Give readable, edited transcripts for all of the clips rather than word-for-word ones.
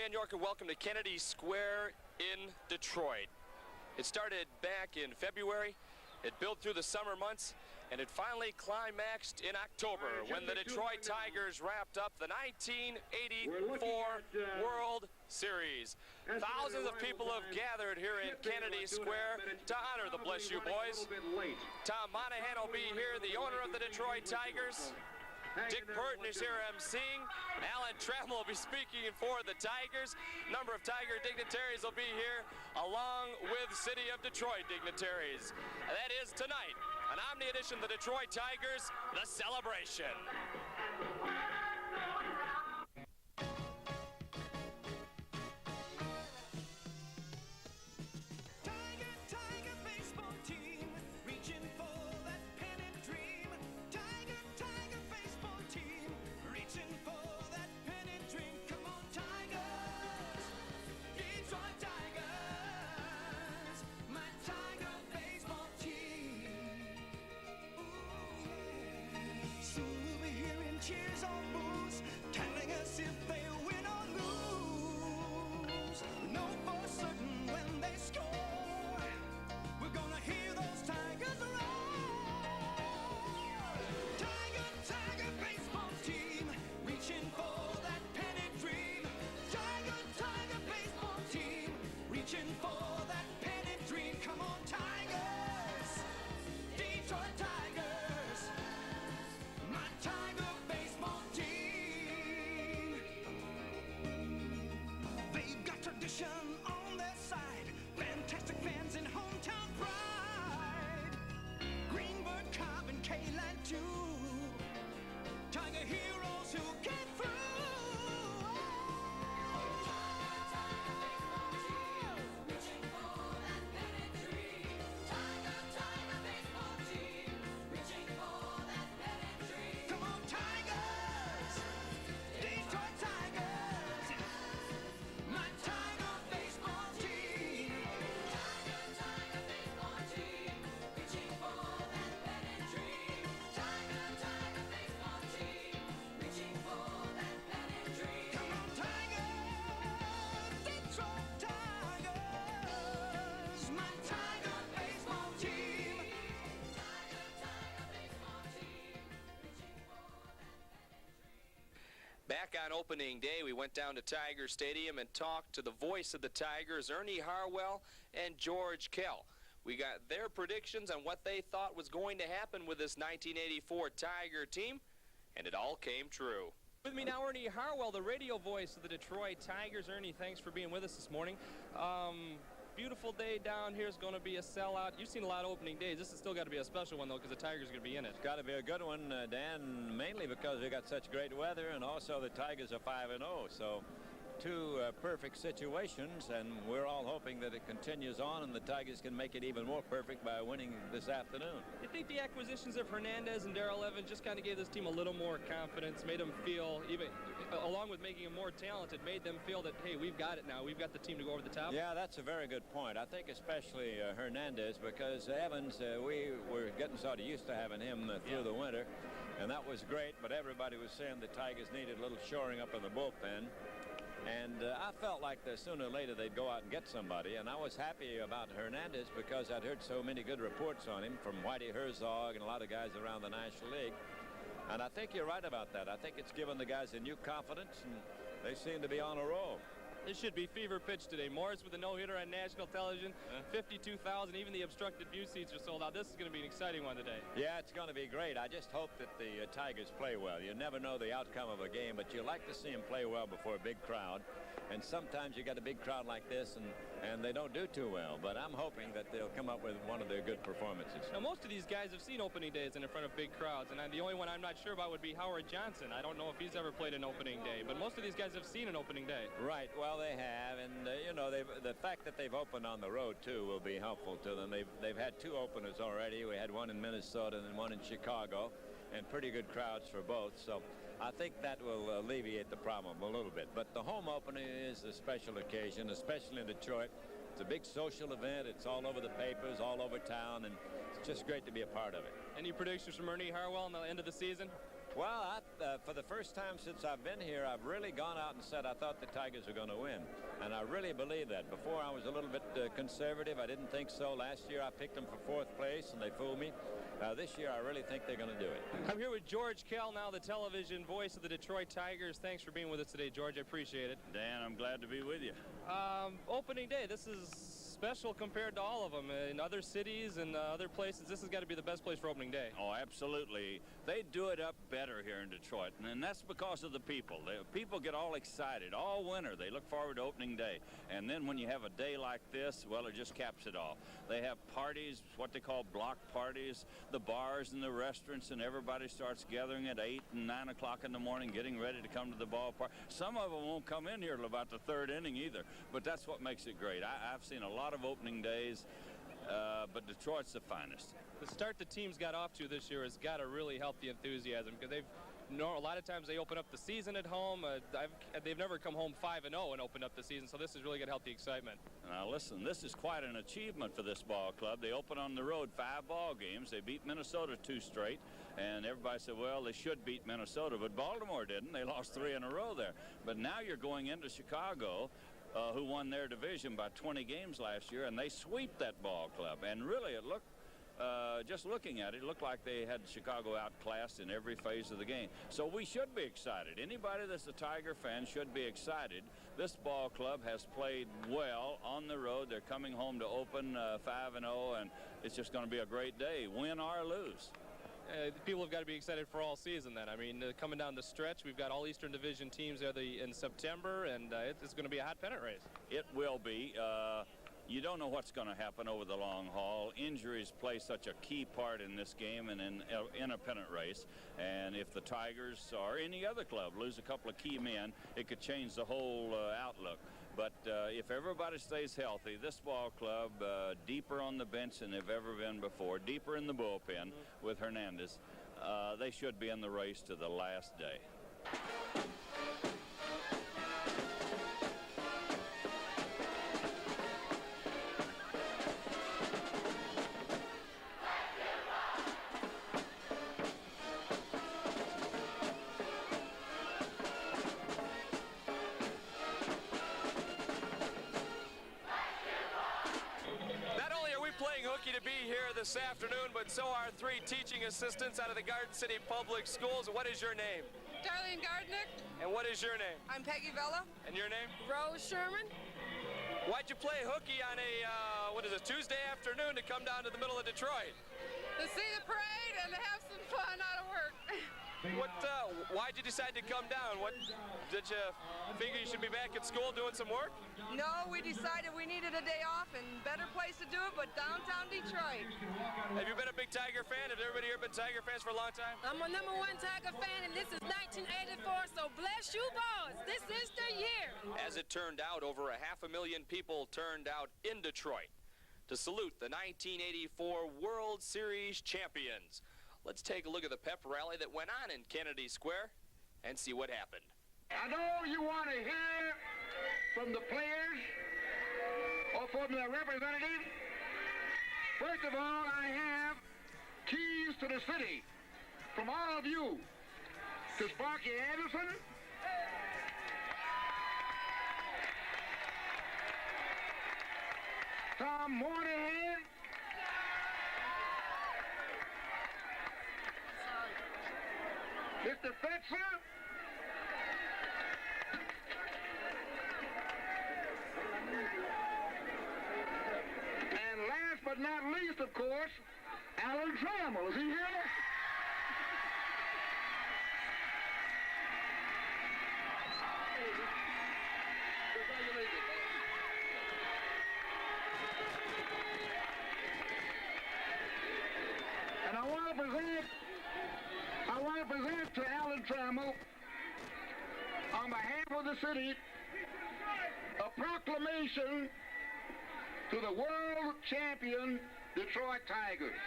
Van York, and welcome to Kennedy Square in Detroit. It started back in February, it built through the summer months, and it finally climaxed in October when the Detroit Tigers wrapped up the 1984 World Series. Thousands of people have gathered here in Kennedy Square to honor the Bless You Boys. Tom Monahan will be here, the owner of the Detroit Tigers. Dick Burton is here emceeing. Alan Trammell will be speaking for the Tigers. A number of Tiger dignitaries will be here, along with City of Detroit dignitaries. And that is tonight, an Omni edition of the Detroit Tigers, The Celebration. On their side, fantastic fans and hometown pride. Greenberg, Cobb, and K-Line too. Tiger heroes who came through. Reaching for that pennant dream. Tiger baseball team. Reaching for that pennant dream. Come on, Tigers! Detroit Tigers! My Tiger baseball team. Tiger baseball team. Reaching for that pennant dream. Tiger baseball team. Reaching for that pennant dream. Come on, Tigers! Detroit Tigers! My Tiger baseball team. Tiger baseball team. Reaching for that pennant dream. Back on opening day, we went down to Tiger Stadium and talked to the voice of the Tigers, Ernie Harwell and George Kell. We got their predictions on what they thought was going to happen with this 1984 Tiger team, and it all came true. With me now, Ernie Harwell, the radio voice of the Detroit Tigers. Ernie, thanks for being with us this morning. Beautiful day down here. Is going to be a sellout. You've seen a lot of opening days. This has still got to be a special one, though, because the Tigers are going to be in it. It's got to be a good one, Dan, mainly because we got such great weather, and also the Tigers are 5-0. So two perfect situations, and we're all hoping that it continues on and the Tigers can make it even more perfect by winning this afternoon. You think the acquisitions of Hernandez and Darrell Evans just kind of gave this team a little more confidence, made them feel, even along with making them more talented, made them feel that, hey, we've got it now. We've got the team to go over the top? Yeah, that's a very good point. I think especially Hernandez, because Evans, we were getting sort of used to having him through the winter, and that was great, but everybody was saying the Tigers needed a little shoring up of the bullpen. And I felt like sooner or later they'd go out and get somebody, and I was happy about Hernandez because I'd heard so many good reports on him from Whitey Herzog and a lot of guys around the National League. And I think you're right about that. I think it's given the guys a new confidence, and they seem to be on a roll. This should be fever pitch today. Morris with a no-hitter on national television, 52,000. Even the obstructed view seats are sold out. This is going to be an exciting one today. Yeah, it's going to be great. I just hope that the Tigers play well. You never know the outcome of a game, but you like to see them play well before a big crowd. And sometimes you got a big crowd like this, and they don't do too well. But I'm hoping that they'll come up with one of their good performances. Now, most of these guys have seen opening days in front of big crowds, and the only one I'm not sure about would be Howard Johnson. I don't know if he's ever played an opening day, but most of these guys have seen an opening day. Right. Well, they have, and you know, the fact that they've opened on the road too will be helpful to them. They've had two openers already. We had one in Minnesota and one in Chicago, and pretty good crowds for both. So I think that will alleviate the problem a little bit. But the home opener is a special occasion, especially in Detroit. It's a big social event. It's all over the papers, all over town, and it's just great to be a part of it. Any predictions from Ernie Harwell in the end of the season? Well, for the first time since I've been here, I've really gone out and said I thought the Tigers were going to win. And I really believe that. Before, I was a little bit conservative. I didn't think so. Last year, I picked them for 4th place, and they fooled me. This year, I really think they're going to do it. I'm here with George Kell, now the television voice of the Detroit Tigers. Thanks for being with us today, George. I appreciate it. Dan, I'm glad to be with you. Opening day, this is special compared to all of them. In other cities and other places, this has got to be the best place for opening day. Oh, absolutely. They do it up better here in Detroit, and that's because of the people. People get all excited all winter. They look forward to opening day. And then when you have a day like this, well, it just caps it off. They have parties, what they call block parties, the bars and the restaurants, and everybody starts gathering at 8 and 9 o'clock in the morning, getting ready to come to the ballpark. Some of them won't come in here till about the 3rd inning either, but that's what makes it great. I've seen a lot of opening days, but Detroit's the finest. The start the team's got off to this year has got to really help the enthusiasm, because a lot of times they open up the season at home. They've never come home 5-0 and opened up the season, so this is really going to help the excitement. Now listen, this is quite an achievement for this ball club. They open on the road 5 ball games. They beat Minnesota 2 straight, and everybody said, well, they should beat Minnesota, but Baltimore didn't. They lost 3 in a row there. But now you're going into Chicago, who won their division by 20 games last year, and they sweep that ball club. And really, it looked, just looking at it, it looked like they had Chicago outclassed in every phase of the game. So we should be excited. Anybody that's a Tiger fan should be excited. This ball club has played well on the road. They're coming home to open 5-0, and it's just going to be a great day, win or lose. People have got to be excited for all season then. I mean, coming down the stretch, we've got all Eastern Division teams in September, and it's going to be a hot pennant race. It will be. You don't know what's going to happen over the long haul. Injuries play such a key part in this game and in a pennant race. And if the Tigers or any other club lose a couple of key men, it could change the whole outlook. But if everybody stays healthy, this ball club, deeper on the bench than they've ever been before, deeper in the bullpen with Hernandez, they should be in the race to the last day. To be here this afternoon, but so are 3 teaching assistants out of the Garden City Public Schools. What is your name? Darlene Gardner. And what is your name? I'm Peggy Vella. And your name? Rose Sherman. Why'd you play hooky on a, Tuesday afternoon to come down to the middle of Detroit? To see the parade and to have some fun out of work. Why'd you decide to come down? Did you figure you should be back at school doing some work? No, we decided we needed a day off, and better place to do it but downtown Detroit. Have you been a big Tiger fan? Has everybody here been Tiger fans for a long time? I'm a #1 Tiger fan, and this is 1984, so bless you boys. This is the year. As it turned out, over 500,000 people turned out in Detroit to salute the 1984 World Series champions. Let's take a look at the pep rally that went on in Kennedy Square and see what happened. I know you want to hear from the players or from the representatives. First of all, I have keys to the city from all of you. To Sparky Anderson, Tom Moynihan, Mr. Fetzer, and last but not least, of course, Alan Trammell. Is he here? And I want to present to Alan Trammell, on behalf of the city, a proclamation to the world champion Detroit Tigers.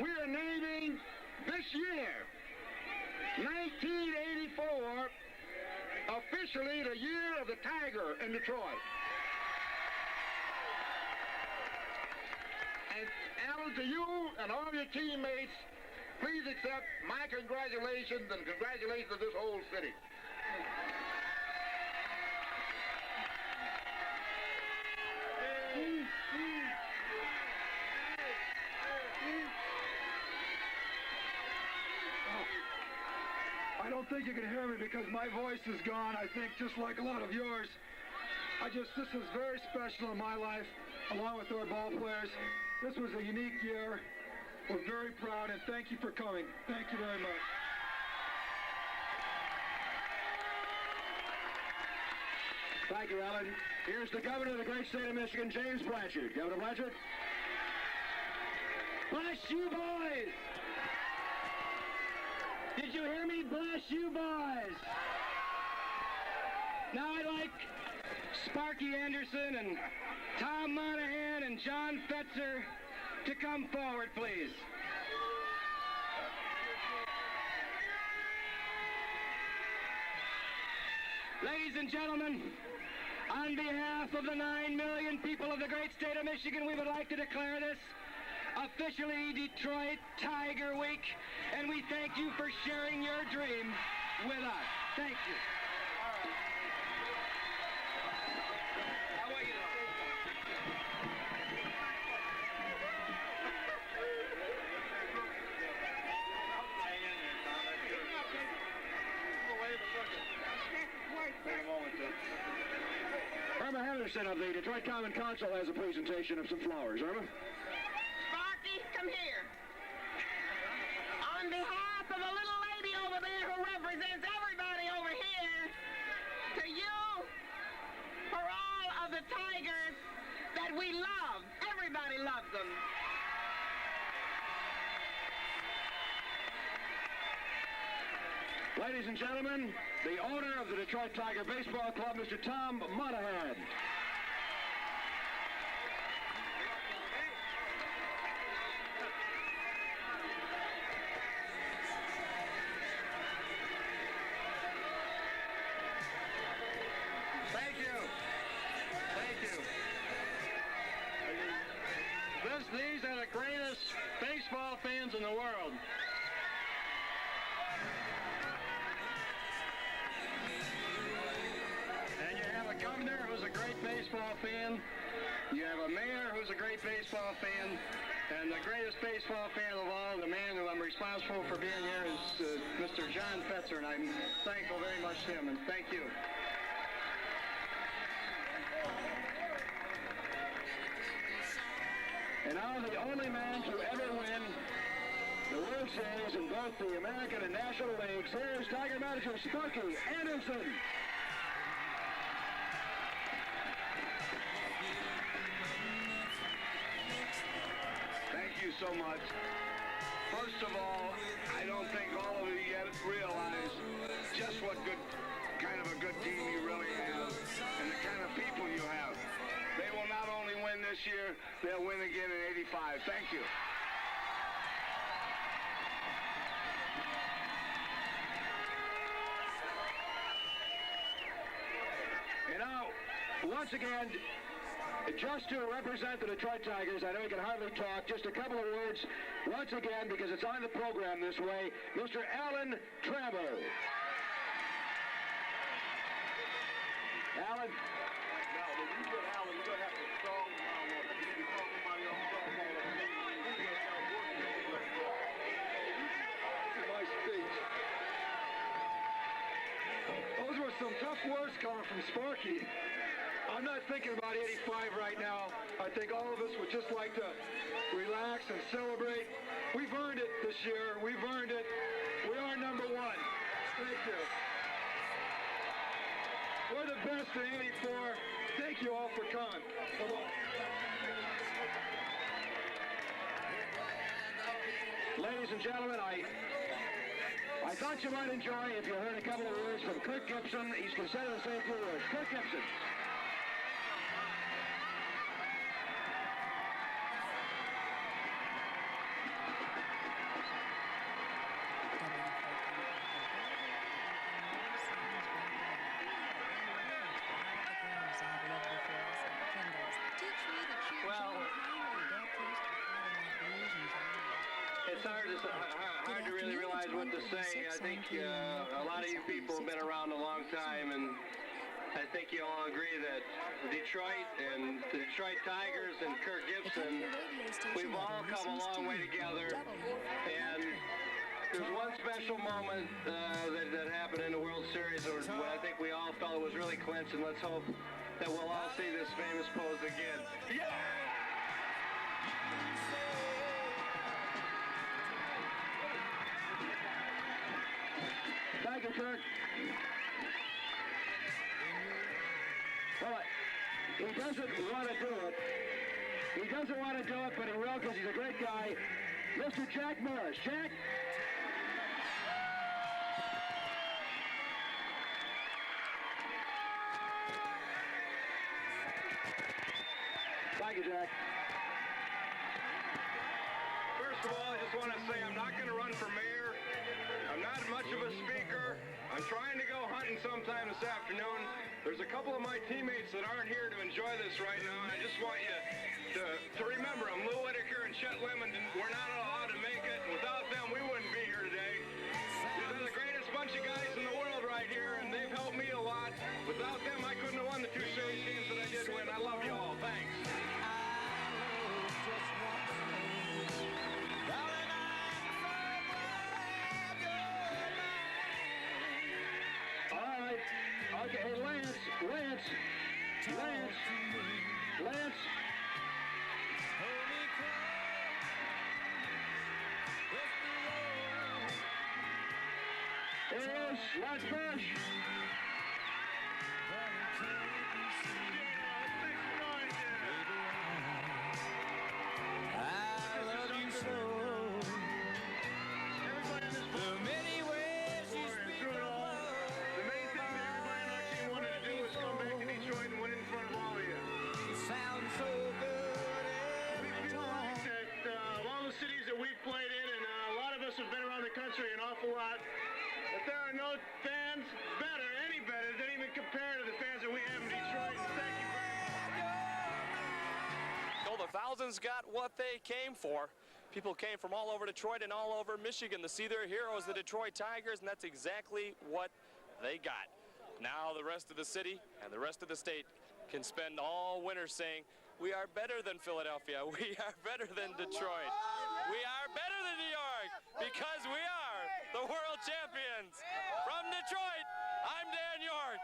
We are naming this year, 1984, officially the year of the Tiger in Detroit. Alan, to you and all your teammates, please accept my congratulations and congratulations to this whole city. I don't think you can hear me because my voice is gone, I think, just like a lot of yours. This is very special in my life, along with our ball players. This was a unique year. We're very proud, and thank you for coming. Thank you very much. Thank you, Alan. Here's the governor of the great state of Michigan, James Blanchard. Governor Blanchard. Bless you, boys! Did you hear me? Bless you, boys! Now I'd like Sparky Anderson and Tom Monahan and John Fetzer to come forward, please. Ladies and gentlemen, on behalf of the 9 million people of the great state of Michigan, we would like to declare this officially Detroit Tiger Week, and we thank you for sharing your dream with us. Thank you. I want you to say something. Irma Henderson of the Detroit Common Council has a presentation of some flowers. Irma? Sparky, come here. On behalf of the little lady over there who represents everybody over here, to you, for all of the Tigers that we love. Everybody loves them. Ladies and gentlemen, the owner of the Detroit Tiger Baseball Club, Mr. Tom Monahan. Thank you. Thank you. These are the greatest baseball fans in the world. And you have a governor who's a great baseball fan. You have a mayor who's a great baseball fan. And the greatest baseball fan of all, the man who I'm responsible for being here, is Mr. John Fetzer, and I'm thankful very much to him, and thank you. And now the only man to ever win the World Series in both the American and National Leagues. Here's Tiger manager Sparky Anderson. Thank you so much. First of all, I don't think all of you yet realize just what kind of a good team you really have and the kind of people you have. They will not only win this year, they'll win again in '85. Thank you. And now, once again, just to represent the Detroit Tigers, I know he can hardly talk, just a couple of words, once again, because it's on the program this way, Mr. Alan Trammell. Alan? Now, when you get Alan, you're going to have to stall around one. You can call somebody else My speech. Those were some tough words coming from Sparky. I'm not thinking about 85 right now. I think all of us would just like to relax and celebrate. We've earned it this year. We've earned it. We are number one. Thank you. We're the best in '84. Thank you all for coming. Ladies and gentlemen, I thought you might enjoy if you heard a couple of words from Kirk Gibson. He's considered to say a few words. Kirk Gibson. it's hard to really realize what to say. I think a lot of you people have been around a long time, and I think you all agree that Detroit and the Detroit Tigers and Kirk Gibson, we've all come a long way together. And there's one special moment that happened in the World Series when I think we all felt it was really clinched, and let's hope that we'll all see this famous pose again. Yeah! Thank you, Kirk. Well, he doesn't want to do it. He doesn't want to do it, but he will because he's a great guy. Mr. Jack Morris. Jack? Thank you, Jack. First of all, I just want to say I'm not going to run for mayor. I'm not much of a speaker. I'm trying to go hunting sometime this afternoon. There's a couple of my teammates that aren't here to enjoy this right now, and I just want you to remember them. Lou Whitaker and Chet Lemon were not allowed to make it. Without them, we wouldn't be here today. These are the greatest bunch of guys in the world right here, and they've helped me a lot. Without them, I couldn't have won the 2 series games that I did win. I love you all. Thanks. Okay, hey, Lance. Here's Lance Bush. Have been around the country an awful lot. But there are no fans any better than even compare to the fans that we have in Detroit. Thank you very much. So the thousands got what they came for. People came from all over Detroit and all over Michigan to see their heroes, the Detroit Tigers, and that's exactly what they got. Now the rest of the city and the rest of the state can spend all winter saying, we are better than Philadelphia. We are better than Detroit. We are better than New York because we are the world champions. From Detroit, I'm Dan York.